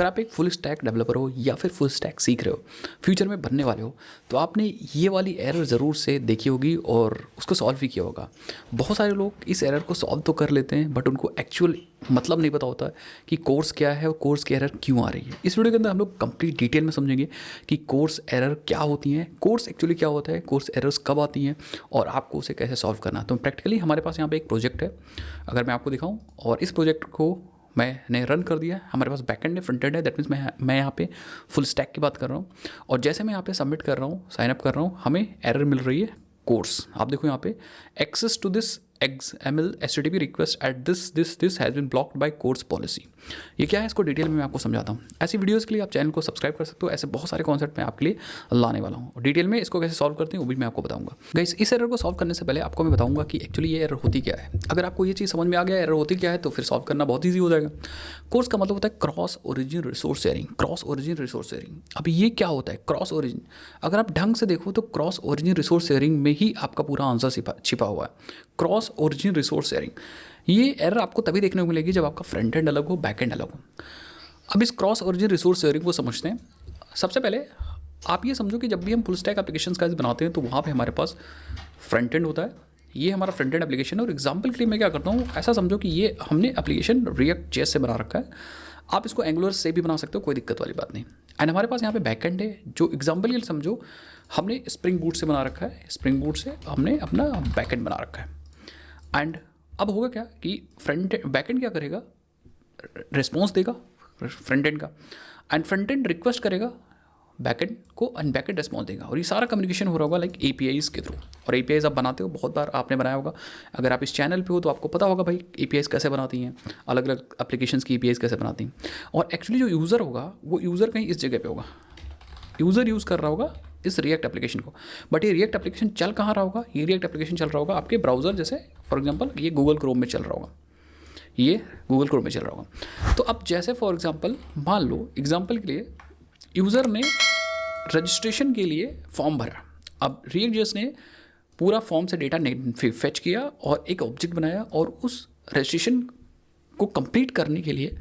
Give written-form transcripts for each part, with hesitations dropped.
अगर आप एक फुल स्टैक डेवलपर हो या फिर फुल स्टैक सीख रहे हो, फ्यूचर में बनने वाले हो, तो आपने ये वाली एरर ज़रूर से देखी होगी और उसको सॉल्व भी किया होगा। बहुत सारे लोग इस एरर को सॉल्व तो कर लेते हैं, बट उनको एक्चुअल मतलब नहीं पता होता कि कोर्स क्या है और कोर्स की एरर क्यों आ रही है। इस वीडियो के अंदर हम लोग कंप्लीट डिटेल में समझेंगे कि कोर्स एरर क्या होती हैं, कोर्स एक्चुअली क्या होता है, कोर्स एरर्स कब आती हैं और आपको उसे कैसे सॉल्व करना है। तो प्रैक्टिकली हमारे पास यहाँ पे एक प्रोजेक्ट है, अगर मैं आपको दिखाऊँ, और इस प्रोजेक्ट को मैंने रन कर दिया है। हमारे पास बैकएंड है, फ्रंट एंड है, दैट मीन्स मैं यहाँ पे फुल स्टैक की बात कर रहा हूँ। और जैसे मैं यहाँ पे सबमिट कर रहा हूँ, साइन अप कर रहा हूँ, हमें एरर मिल रही है कोर्स। आप देखो यहाँ पे access to this XML HTTP request at this has been blocked by CORS policy. ये क्या है, इसको डिटेल में मैं आपको समझाता हूँ। ऐसी वीडियोस के लिए आप चैनल को सब्सक्राइब कर सकते हो। ऐसे बहुत सारे कॉन्सेप्ट मैं आपके लिए लाने वाला हूँ। डिटेल में इसको कैसे सॉल्व करते हैं वो भी मैं आपको बताऊंगा। गाइस, इस एरर को सॉल्व करने से पहले आपको मैं बताऊंगा कि एक्चुअली ये एरर होती क्या है। अगर आपको ये चीज़ समझ में आ गया एरर होती क्या है, तो फिर सॉल्व करना बहुत ईजी हो जाएगा। कोर्स का मतलब होता है cross origin resource sharing. Cross origin resource sharing, अब ये क्या होता है क्रॉस ओरिजिन? अगर आप ढंग से देखो तो क्रॉस ओरिजिन रिसोर्स शेयरिंग में ही आपका पूरा आंसर छिपा हुआ है। क्रॉस ओरिजिन रिसोर्स शेयरिंग, ये एरर आपको तभी देखने को मिलेगी जब आपका फ्रंट एंड अलग हो, बैक एंड अलग हो। अब इस क्रॉस ओरिजिन रिसोर्स शेयरिंग को समझते हैं। सबसे पहले आप ये समझो कि जब भी हम फुल स्टैक एप्लीकेशंस का बनाते हैं तो वहाँ पे हमारे पास फ्रंट एंड होता है। ये हमारा फ्रंट एंड एप्लीकेशन है। और एग्जांपल के लिए मैं क्या करता हूँ, ऐसा समझो कि ये हमने एप्लीकेशन रिएक्ट जेएस से बना रखा है। आप इसको एंगुलर से भी बना सकते हो, कोई दिक्कत वाली बात नहीं। एंड हमारे पास यहाँ पे बैक एंड है, जो एग्जाम्पल के लिए समझो हमने स्प्रिंग बूट से बना रखा है। स्प्रिंग बूट से हमने अपना बैक एंड बना रखा है। एंड अब होगा क्या कि बैक एंड क्या करेगा, रिस्पॉन्स देगा फ्रंट एंड का, एंड फ्रंट एंड रिक्वेस्ट करेगा बैक एंड को, एंड बैक एंड रिस्पॉन्स देगा। और ये सारा कम्युनिकेशन हो रहा होगा लाइक APIs के थ्रू। और APIs आप बनाते हो, बहुत बार आपने बनाया होगा। अगर आप इस चैनल पे हो तो आपको पता होगा भाई APIs कैसे बनाती हैं, अलग अलग एप्लीकेशंस की APIs कैसे बनाती हैं। और एक्चुअली जो यूज़र होगा वो यूज़र कहीं इस जगह पे होगा, यूज़र यूज़ कर रहा होगा इस रिएक्ट एप्लीकेशन को। बट ये रिएक्ट एप्लीकेशन चल कहाँ रहा होगा, ये रिएक्ट एप्लीकेशन चल रहा होगा आपके ब्राउज़र, जैसे फॉर एग्जांपल ये गूगल क्रोम में चल रहा होगा, ये गूगल क्रोम में चल रहा होगा। तो अब जैसे फॉर एग्जांपल मान लो, एग्जांपल के लिए यूज़र ने रजिस्ट्रेशन के लिए फॉर्म भरा। अब रिएक्ट.जेएस ने पूरा फॉर्म से डेटा फेच किया और एक ऑब्जेक्ट बनाया, और उस रजिस्ट्रेशन को कंप्लीट करने के लिए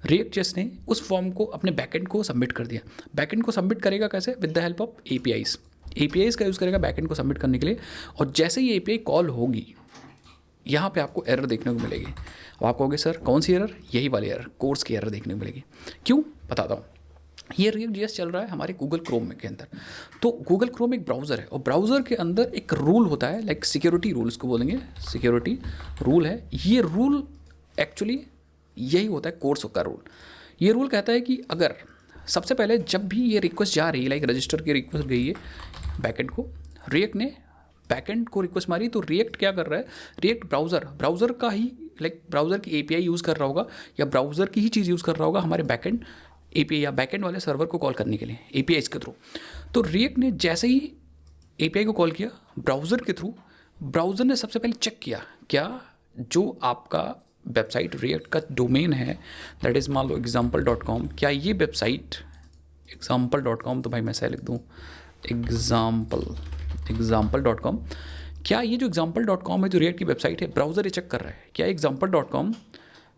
रिएक्ट.जेएस ने उस फॉर्म को अपने बैकएंड को सबमिट कर दिया। बैकएंड को सबमिट करेगा कैसे? With the help of APIs का यूज़ करेगा बैकएंड को सबमिट करने के लिए। और जैसे ही API कॉल होगी, यहाँ पे आपको एरर देखने को मिलेगी। अब आप कहोगे सर कौन सी एरर? यही वाली एरर, कोर्स की एरर देखने को मिलेगी। क्यों, बताता हूँ। ये रिएक्ट.जेएस चल रहा है हमारे गूगल क्रोम में के अंदर। तो गूगल क्रोम एक ब्राउज़र है, और ब्राउज़र के अंदर एक रूल होता है, लाइक सिक्योरिटी रूल इसको बोलेंगे, सिक्योरिटी रूल है। ये रूल एक्चुअली यही होता है कोर्स का रूल। ये रूल कहता है कि अगर सबसे पहले जब भी ये रिक्वेस्ट जा रही है, लाइक रजिस्टर की रिक्वेस्ट गई है बैकएंड को, रिएक्ट ने बैकएंड को रिक्वेस्ट मारी, तो रिएक्ट क्या कर रहा है, रिएक्ट ब्राउज़र का ही, लाइक ब्राउज़र की API यूज़ कर रहा होगा, या ब्राउज़र की ही चीज़ यूज़ कर रहा होगा हमारे बैकएंड API या बैकएंड वाले सर्वर को कॉल करने के लिए APIs के थ्रू। तो रिएक्ट ने जैसे ही API को कॉल किया ब्राउज़र के थ्रू, ब्राउज़र ने सबसे पहले चेक किया क्या जो आपका वेबसाइट रिएक्ट का डोमेन है, दैट इज़ मान लो example.com, क्या ये वेबसाइट example.com, तो भाई मैं ऐसा लिख दूँ example.com, क्या ये जो example.com है जो रिएक्ट की वेबसाइट है, ब्राउज़र ये चेक कर रहा है क्या example.com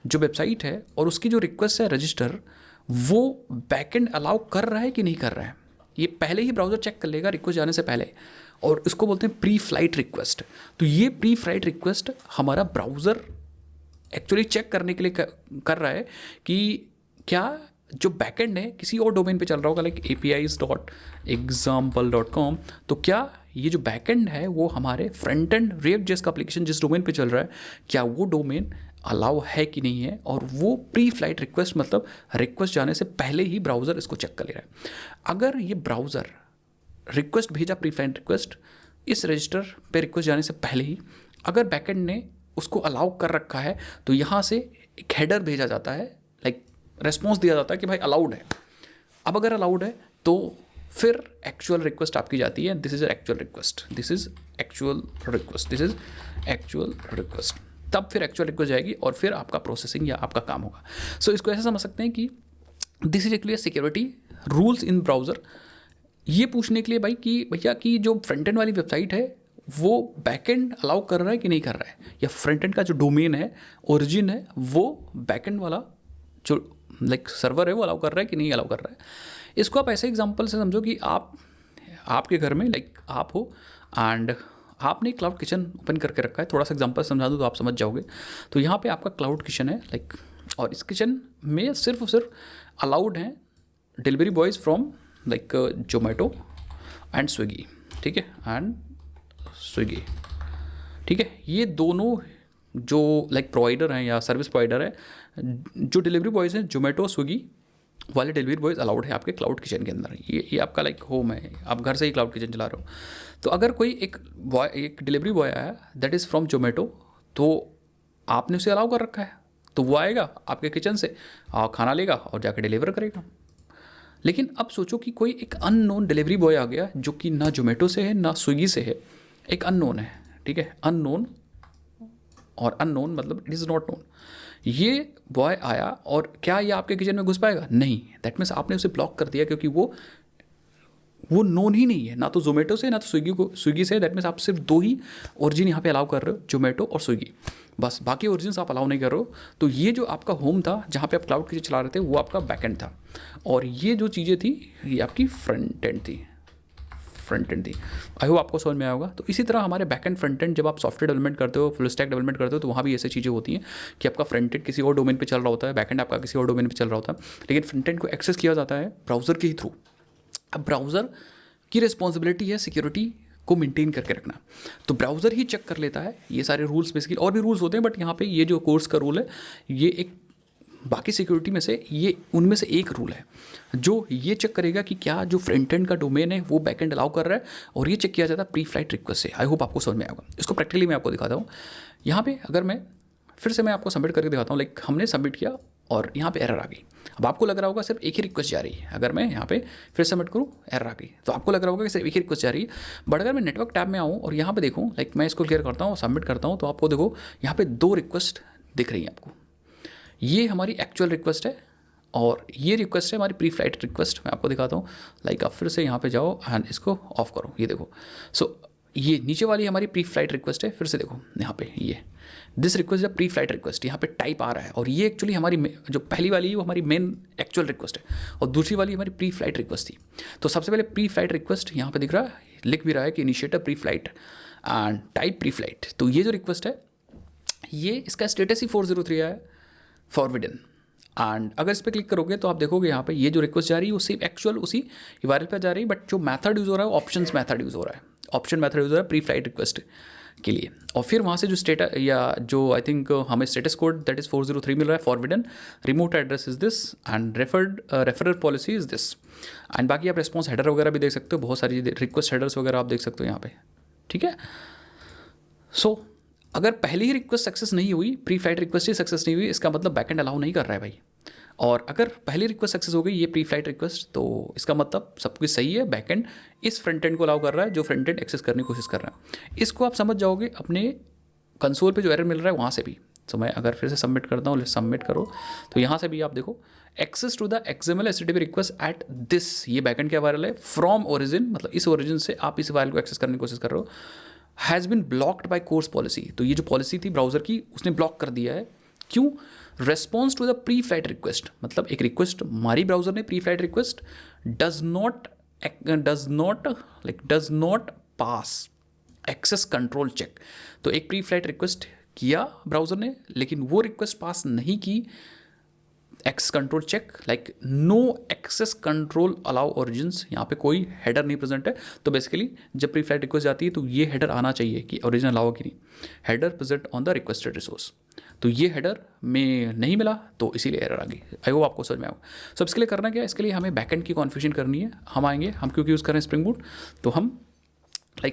जो वेबसाइट है और उसकी जो रिक्वेस्ट है रजिस्टर, वो बैकएंड अलाउ कर रहा है कि नहीं कर रहा है। ये पहले ही ब्राउज़र चेक कर लेगा रिक्वेस्ट जाने से पहले, और इसको बोलते हैं प्री फ्लाइट रिक्वेस्ट। तो ये प्री फ्लाइट रिक्वेस्ट हमारा ब्राउज़र एक्चुअली चेक करने के लिए कर रहा है कि क्या जो बैकएंड है किसी और डोमेन पे चल रहा होगा, लाइक apis.example.com, तो क्या ये जो बैकएंड है वो हमारे फ्रंट एंड रिएक्ट.जेएस का एप्लीकेशन जिस डोमेन पे चल रहा है, क्या वो डोमेन अलाउ है कि नहीं है। और वो प्री फ्लाइट रिक्वेस्ट मतलब रिक्वेस्ट जाने से पहले ही ब्राउज़र इसको चेक कर ले रहा है। अगर ये ब्राउज़र रिक्वेस्ट भेजा, प्री फ्लाइट रिक्वेस्ट, इस रजिस्टर पे रिक्वेस्ट जाने से पहले ही अगर बैकएंड ने उसको अलाउ कर रखा है, तो यहाँ से एक हेडर भेजा जाता है, लाइक रेस्पॉन्स दिया जाता है कि भाई अलाउड है। अब अगर अलाउड है तो फिर एक्चुअल रिक्वेस्ट आपकी जाती है, this is actual request, this is actual request, this is actual request, तब फिर एक्चुअल रिक्वेस्ट जाएगी और फिर आपका प्रोसेसिंग या आपका काम होगा। सो इसको ऐसे समझ सकते हैं कि this is actually security rules in browser. ये पूछने के लिए भाई कि भैया कि जो फ्रंट एंड वाली वेबसाइट है वो बैकएंड अलाउ कर रहा है कि नहीं कर रहा है, या फ्रंट एंड का जो डोमेन है, ओरिजिन है, वो बैकएंड वाला जो लाइक सर्वर है वो अलाउ कर रहा है कि नहीं अलाउ कर रहा है। इसको आप ऐसे एग्जांपल से समझो कि आपके घर में लाइक आप हो एंड आपने क्लाउड किचन ओपन करके रखा है। थोड़ा सा एग्जांपल समझा दूँ तो आप समझ जाओगे। तो यहाँ पे आपका क्लाउड किचन है लाइक, और इस किचन में सिर्फ और सिर्फ अलाउड हैं delivery boys from like Zomato and Swiggy, ठीक है, एंड स्विगी, ठीक है। ये दोनों जो लाइक प्रोवाइडर हैं या सर्विस प्रोवाइडर है, जो डिलीवरी बॉयज़ हैं जोमेटो स्विगी वाले डिलीवरी बॉयज़ अलाउड है आपके क्लाउड किचन के अंदर। ये आपका लाइक होम है, आप घर से ही क्लाउड किचन चला रहे हो। तो अगर कोई एक डिलीवरी बॉय आया दैट इज़ फ्रॉम जोमेटो, तो आपने उसे अलाउ कर रखा है, तो वो आएगा आपके किचन से खाना लेगा और जाकर डिलीवर करेगा। लेकिन अब सोचो कि कोई एक अननोन डिलीवरी बॉय आ गया जो कि ना जोमेटो से है ना स्विगी से है, एक अननोन है, ठीक है, अननोन, और अननोन मतलब इट इज़ नॉट नोन। ये बॉय आया और क्या ये आपके किचन में घुस पाएगा? नहीं। दैट मीन्स आपने उसे ब्लॉक कर दिया, क्योंकि वो नोन ही नहीं है, ना तो जोमेटो से ना तो स्विगी से। दैट मीन्स आप सिर्फ 2 ही ओरिजिन यहाँ पे अलाउ कर रहे हो, जोमेटो और स्विगी, बस। बाकी ओरिजिन आप अलाउ नहीं कर रहे हो। तो ये जो आपका होम था जहाँ पे आप क्लाउड किचन चला रहे थे, वो आपका बैकएंड था, और ये जो चीज़ें थी ये आपकी फ्रंट एंड थी। आई होप आपको समझ में आया होगा। तो इसी तरह हमारे बैक एंड फ्रंट एंड, जब आप सॉफ्टवेयर डेवलपमेंट करते हो, फुल स्टैक डेवलपमेंट करते हो, तो वहाँ भी ऐसी चीज़ें होती हैं कि आपका फ्रंट एंड किसी और डोमेन पे चल रहा होता है, बैक एंड आपका किसी और डोमेन पे चल रहा होता है, लेकिन फ्रंट एंड को एक्सेस किया जाता है ब्राउज़र के ही थ्रू। अब ब्राउज़र की रिस्पॉन्सिबिलिटी है सिक्योरिटी को मेंटेन करके रखना, तो ब्राउज़र ही चेक कर लेता है ये सारे रूल्स। बेसिकली और भी रूल्स होते हैं, बट यहाँ पे ये जो कोर्स का रूल है, ये एक बाकी सिक्योरिटी में से ये उनमें से एक रूल है जो ये चेक करेगा कि क्या जो फ्रंट एंड का डोमेन है वो बैक एंड अलाउ कर रहा है, और ये चेक किया जाता है प्री फ्लाइट रिक्वेस्ट से। आई होप आपको समझ में आएगा। इसको प्रैक्टिकली मैं आपको दिखाता हूँ। यहाँ पे अगर मैं फिर से मैं आपको सबमिट करके दिखाता हूँ, लाइक हमने सबमिट किया और यहाँ पे एरर आ गई। अब आपको लग रहा होगा सिर्फ एक ही रिक्वेस्ट जा रही है। अगर मैं यहाँ पे फिर सबमिट करूँ, एरर आ गई, तो आपको लग रहा होगा कि सिर्फ एक ही रिक्वेस्ट जा रही है। बट अगर मैं नेटवर्क टैब में आऊँ और यहाँ पे देखूँ, लाइक मैं इसको क्लियर करता हूँ, सबमिट करता हूँ, तो आपको देखो यहाँ पे 2 रिक्वेस्ट दिख रही हैं आपको। ये हमारी एक्चुअल रिक्वेस्ट है और ये रिक्वेस्ट है हमारी प्री फ्लाइट रिक्वेस्ट। मैं आपको दिखाता हूँ, लाइक आप फिर से यहाँ पे जाओ एंड इसको ऑफ करो, ये देखो। सो ये नीचे वाली हमारी प्री फ्लाइट रिक्वेस्ट है। फिर से देखो यहाँ पे ये दिस रिक्वेस्ट है प्री फ्लाइट रिक्वेस्ट, यहाँ पे टाइप आ रहा है, और ये एक्चुअली हमारी जो पहली वाली है वो हमारी मेन एक्चुअल रिक्वेस्ट है, और दूसरी वाली हमारी प्री फ्लाइट रिक्वेस्ट थी। तो सबसे पहले प्री फ्लाइट रिक्वेस्ट यहाँ पे दिख रहा है, लिख भी रहा है कि initiator pre flight and type pre flight. तो ये जो रिक्वेस्ट है, ये इसका स्टेटस ही 403 है, फॉरवर्डन। एंड अगर इस पर क्लिक करोगे तो आप देखोगे यहाँ पे ये जो रिक्वेस्ट जा रही है वो सिर्फ एक्चुअल उसी URL पे जा रही है, बट जो मेथड यूज़ हो रहा है ऑप्शंस मेथड यूज़ हो रहा है, ऑप्शन मेथड यूज़ हो रहा है प्री फ्लाइट रिक्वेस्ट के लिए। और फिर वहाँ से जो स्टेटस या जो आई थिंक हमें स्टेटस कोड दैट इज़ 403 मिल रहा है, forwarded, remote address is this and referrer policy is this. And बाकी आप रिस्पॉन्स हेडर वगैरह भी देख सकते हो, बहुत सारी रिक्वेस्ट हेडर्स वगैरह आप देख सकते हो यहाँ पे, ठीक है। सो अगर पहली ही रिक्वेस्ट सक्सेस नहीं हुई, प्री फ्लाइट रिक्वेस्ट ही सक्सेस नहीं हुई, इसका मतलब बैकएंड अलाउ नहीं कर रहा है भाई। और अगर पहली रिक्वेस्ट सक्सेस हो गई, ये प्री फ्लाइट रिक्वेस्ट, तो इसका मतलब सब कुछ सही है, बैकएंड इस फ्रंट एंड को अलाउ कर रहा है जो फ्रंट एंड एक्सेस करने की कोशिश कर रहा है। इसको आप समझ जाओगे अपने कंसोल पे जो एरर मिल रहा है वहाँ से भी। तो मैं अगर फिर से सबमिट करता हूँ, सबमिट करो, तो यहाँ से भी आप देखो access to the XML HTTP request at this, ये बैकएंड क्या वायरल है, फ्रॉम ओरिजिन, मतलब इस ओरिजिन से आप इस वायरल को एक्सेस करने की कोशिश कर रहे हो, has been blocked by CORS policy. तो ये जो पॉलिसी थी ब्राउज़र की, उसने ब्लॉक कर दिया है। क्यों? Response to the pre flight request, मतलब एक रिक्वेस्ट हमारी ब्राउज़र ने pre flight request does not pass access control check. तो एक प्री फ्लाइट रिक्वेस्ट किया ब्राउज़र ने, लेकिन वो रिक्वेस्ट पास नहीं की access control check, like no access control allow origins, यहाँ पे कोई हेडर नहीं प्रेजेंट है। तो बेसिकली जब प्री फ्लाइट रिक्वेस्ट जाती है तो ये हेडर आना चाहिए कि ओरिजिन अलाउ की नहीं, header present on the requested resource. तो ये हेडर में नहीं मिला, तो इसीलिए एरर आ गई। आई होप आपको समझ में आएगा। सो इसके लिए करना क्या है, इसके लिए हमें बैकएंड की कॉन्फ़िगरेशन करनी है। हम आएंगे, हम क्योंकि यूज़ कर रहे हैं स्प्रिंग बूट, तो हम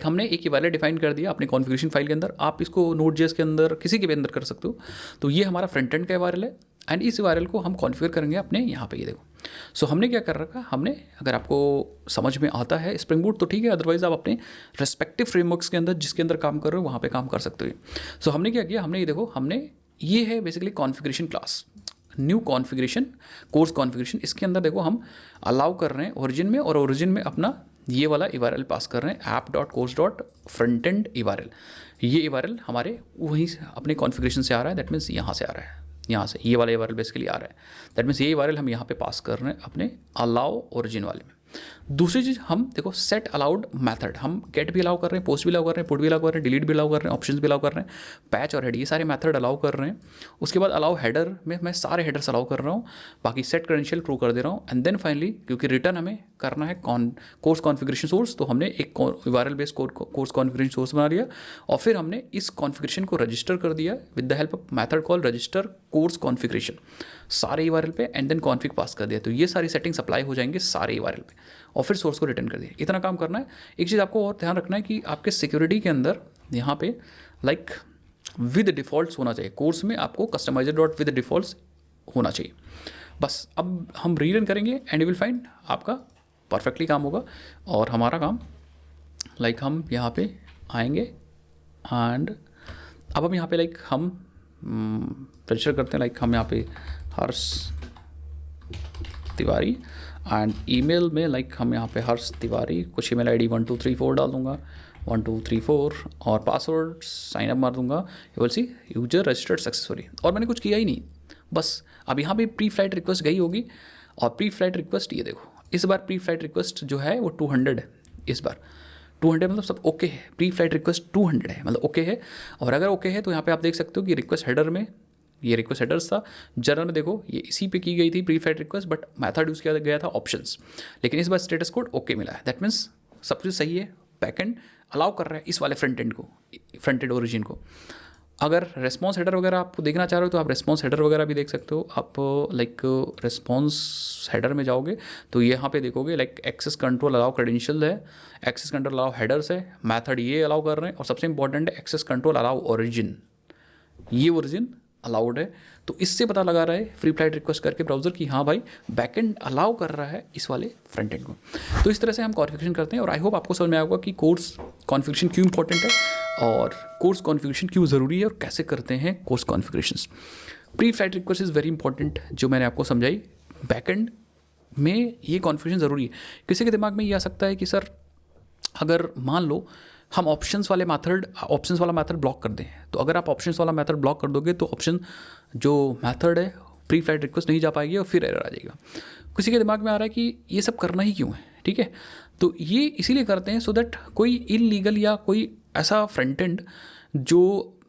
हमने एक URL डिफाइन कर दिया अपने कॉन्फ़िगरेशन फाइल के अंदर। आप इसको Node.js के अंदर किसी के भी अंदर कर सकते हो। तो ये हमारा फ्रंट एंड का URL है, एंड इस URL को हम कॉन्फ़िगर करेंगे अपने यहाँ पे, ये देखो। सो हमने क्या कर रखा, हमने, अगर आपको समझ में आता है स्प्रिंग बूट तो ठीक है, अदरवाइज आप अपने रेस्पेक्टिव फ्रेमवर्क्स के अंदर जिसके अंदर काम कर रहे हो वहाँ पे काम कर सकते हो। सो हमने क्या किया, हमने ये देखो, हमने ये है basically configuration class, new configuration, course configuration. इसके अंदर देखो हम अलाउ कर रहे हैं ओरिजिन में, और ओरिजिन में अपना ये वाला URL पास कर रहे हैं, app.course.frontend URL। ये URL हमारे वहीं से अपने कॉन्फ़िगरेशन से आ रहा है, दैट मीन्स यहाँ से आ रहा है। यहाँ से ये वाला URL बेसिकली आ रहा है, दैट मीन्स ये URL हम यहाँ पे पास कर रहे हैं अपने अलाउ ओरिजिन वाले में। दूसरी चीज़ हम देखो सेट अलाउड मेथड, हम गेट भी अलाउ कर रहे हैं, पोस्ट भी अलाउ कर रहे हैं, पुट भी अलाउ कर रहे हैं, डिलीट भी अलाउ कर रहे हैं, ऑप्शंस भी अलाउ कर रहे हैं, पैच और हेड, ये सारे मेथड अलाउ कर रहे हैं। उसके बाद अलाउ हेडर में मैं सारे हेडर्स अलाउ कर रहा हूँ, बाकी सेट क्रेडेंशियल ट्रू कर दे रहा हूँ। एंड देन फाइनली क्योंकि रिटर्न हमें करना है कोर्स कॉन्फ़िगरेशन सोर्स, तो हमने एक URL based course configuration source बना लिया और फिर हमने इस कॉन्फ़िगरेशन को रजिस्टर कर दिया with the help of method call register course configuration सारे URL पे, एंड देन कॉन्फ़िग पास कर दिया। तो ये सारी सेटिंग्स अप्लाई हो जाएंगे सारे URL पे और फिर सोर्स को रिटर्न कर दिया। इतना काम करना है। एक चीज़ आपको और ध्यान रखना है कि आपके सिक्योरिटी के अंदर यहाँ पे लाइक विद डिफ़ॉल्ट्स होना चाहिए, कोर्स में आपको कस्टमाइजर डॉट विद डिफ़ॉल्ट्स होना चाहिए। बस अब हम रीरन करेंगे एंड यू विल फाइंड आपका परफेक्टली काम होगा और हमारा काम लाइक हम यहाँ पे आएंगे एंड अब हम यहाँ पे लाइक हम रजिस्टर करते हैं, लाइक हम यहाँ पे हर्ष तिवारी एंड ईमेल में लाइक हम यहाँ पे हर्ष तिवारी कुछ ईमेल आईडी 1234 डाल दूँगा 1234 और पासवर्ड साइन अप मार दूँगा। You will see user registered successfully और मैंने कुछ किया ही नहीं, बस अब यहाँ पे प्री फ्लाइट रिक्वेस्ट गई होगी और प्री फ्लाइट रिक्वेस्ट ये देखो इस बार प्री फ्लाइट रिक्वेस्ट जो है वो 200 है, इस बार 200 मतलब सब ओके है, प्री फ्लाइट रिक्वेस्ट 200 है मतलब ओके है। और अगर ओके है तो यहाँ पे आप देख सकते हो कि रिक्वेस्ट हेडर में ये रिक्वेस्ट हेडर्स था, जनरल में देखो ये इसी पे की गई थी pre flight request, but method use किया गया था ऑप्शंस, लेकिन इस बार स्टेटस कोड ओके मिला है, दैट मीन्स सब कुछ सही है। बैकएंड अलाउ कर रहा है इस वाले फ्रंट एंड को, फ्रंट एंड ओरिजिन को। अगर रेस्पॉन्स हेडर वगैरह आप देखना चाह रहे हो तो आप रेस्पॉन्स हेडर वगैरह भी देख सकते हो। आप लाइक रेस्पॉन्स हेडर में जाओगे तो यहाँ पे देखोगे like access control allow credential है, एक्सेस कंट्रोल अलाउ हेडर्स है, मेथड ये अलाउ कर रहे हैं और सबसे इंपॉर्टेंट है एक्सेस कंट्रोल अलाउ ओरिजिन, ये ओरिजिन अलाउड है। तो इससे पता लगा रहा है फ्री फ्लाइट रिक्वेस्ट करके ब्राउज़र कि हाँ भाई बैकएंड अलाउ कर रहा है इस वाले फ्रंट एंड को। तो इस तरह से हम कॉन्फ़िगरेशन करते हैं और आई होप आपको समझ में आएगा कि कोर्स कॉन्फ़िगरेशन क्यों इंपॉर्टेंट है और कोर्स कॉन्फ़िगरेशन क्यों ज़रूरी है और कैसे करते हैं course configurations. Pre flight request is very important जो मैंने आपको समझाई, बैकएंड में ये कॉन्फ़िगरेशन ज़रूरी है। किसी के दिमाग में ये आ सकता है कि सर अगर मान लो हम ऑप्शंस वाला मेथड ब्लॉक कर दें, तो अगर आप ऑप्शंस वाला मेथड ब्लॉक कर दोगे तो ऑप्शन जो मेथड है प्री फ्लाइट रिक्वेस्ट नहीं जा पाएगी और फिर एरर आ जाएगा। किसी के दिमाग में आ रहा है कि ये सब करना ही क्यों है, ठीक है, तो ये इसीलिए करते हैं सो दैट कोई इलीगल या कोई ऐसा फ्रंट एंड जो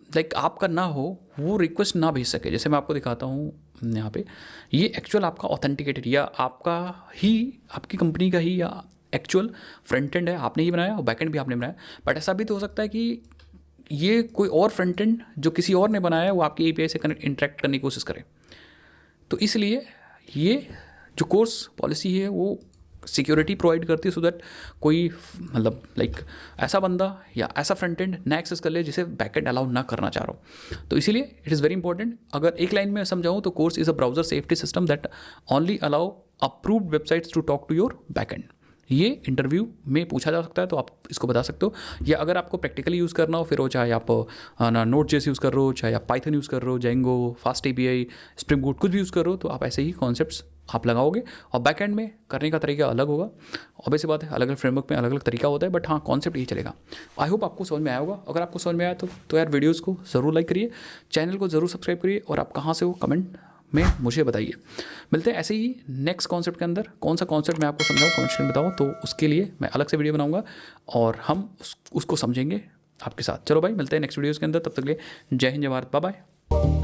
लाइक आपका ना हो वो रिक्वेस्ट ना भेज सके। जैसे मैं आपको दिखाता हूँ यहाँ पे, ये एक्चुअल आपका ऑथेंटिकेटेड या आपका ही आपकी कंपनी का ही या एक्चुअल फ्रंट एंड है, आपने ही बनाया और बैक एंड भी आपने बनाया। बट ऐसा भी तो हो सकता है कि ये कोई और फ्रंट एंड जो किसी और ने बनाया है वो आपकी API से इंटरेक्ट करने की कोशिश करे। तो इसलिए ये जो कोर्स पॉलिसी है वो सिक्योरिटी प्रोवाइड करती है सो दैट कोई मतलब लाइक ऐसा बंदा या ऐसा फ्रंट एंड ना एक्सेस कर ले जिसे बैक एंड अलाउ ना करना चाह रहा हो। तो इसीलिए इट इज़ वेरी इंपॉर्टेंट। अगर एक लाइन में समझाऊँ तो CORS is a browser safety system that only allow approved websites to talk to your back end. ये इंटरव्यू में पूछा जा सकता है तो आप इसको बता सकते हो, या अगर आपको प्रैक्टिकली यूज़ करना हो फिर वो चाहे आप Node.js यूज़ कर रहे हो, चाहे आप पाइथन यूज़ कर रहे हो, Django, fast API, spring boot कुछ भी यूज़ कर रहे हो, तो आप ऐसे ही कॉन्सेप्ट्स आप लगाओगे और बैक एंड में करने का तरीका अलग होगा। ऑब्वियस बात है अलग अलग फ्रेमवर्क में अलग अलग तरीका होता है, बट हाँ कॉन्सेप्ट यही चलेगा। आई होप आपको समझ में आया होगा। अगर आपको समझ में आया तो यार वीडियोज़ को ज़रूर लाइक करिए, चैनल को ज़रूर सब्सक्राइब करिए और आप कहाँ से हो कमेंट में मुझे बताइए। मिलते हैं ऐसे ही नेक्स्ट कॉन्सेप्ट के अंदर। कौन सा कॉन्सेप्ट मैं आपको समझाऊँ कमेंट में बताओ, तो उसके लिए मैं अलग से वीडियो बनाऊंगा और हम उसको समझेंगे आपके साथ। चलो भाई मिलते हैं नेक्स्ट वीडियोज़ के अंदर, तब तक के लिए जय हिंद जय भारत, बाय बाय।